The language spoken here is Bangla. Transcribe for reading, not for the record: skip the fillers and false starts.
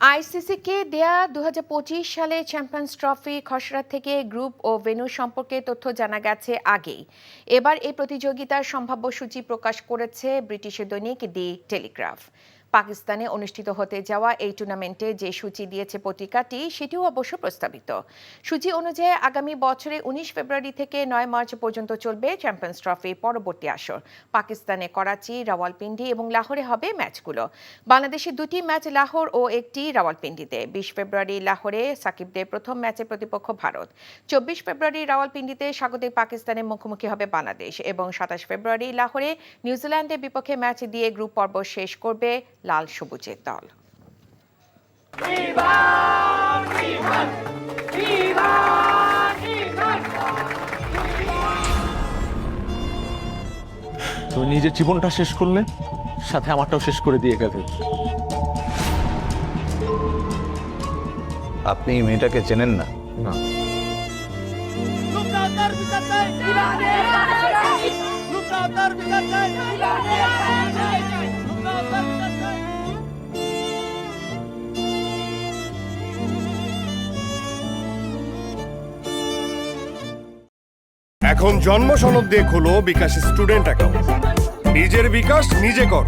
আইসিসিকে দেয়া ২০২৫ সালে চ্যাম্পিয়ন্স ট্রফি খসড়া থেকে গ্রুপ ও ভেন্যু সম্পর্কে তথ্য জানা গেছে আগেই। এবার এই প্রতিযোগিতার সম্ভাব্য সূচি প্রকাশ করেছে ব্রিটিশের দৈনিক দি টেলিগ্রাফ। পাকিস্তানে অনুষ্ঠিত হতে যাওয়া এই টুর্নামেন্টে যে সূচি দিয়েছে পত্রিকাটি সেটিও অবশ্য প্রস্তাবিত। সূচি অনুযায়ী আগামী বছরে ১৯ ফেব্রুয়ারি থেকে ৯ মার্চ পর্যন্ত চলবে চ্যাম্পিয়ন্স ট্রফির পরবর্তী আসর। পাকিস্তানে করাচি, রাওয়ালপিন্ডি এবং লাহোরে হবে ম্যাচগুলো। বাংলাদেশের দুটি ম্যাচ লাহোর ও একটি রাওয়ালপিন্ডিতে। ২০ ফেব্রুয়ারি লাহোরে সাকিবদের প্রথম ম্যাচের প্রতিপক্ষ ভারত। ২৪ ফেব্রুয়ারি রাওয়ালপিন্ডিতে স্বাগতিক পাকিস্তানের মুখোমুখি হবে বাংলাদেশ এবং ২৭ ফেব্রুয়ারি লাহোরে নিউজিল্যান্ডের বিপক্ষে ম্যাচ দিয়ে গ্রুপ পর্ব শেষ করবে লাল সবুজের দল। তুমি নিজের জীবনটা শেষ করলে, সাথে আমারটাও শেষ করে দিয়ে গেলে। আপনি এই মেয়েটাকে চেনেন না? না। এখন জন্ম সনদ দিয়ে খোলো বিকাশ স্টুডেন্ট অ্যাকাউন্ট। নিজের বিকাশ নিজে কর।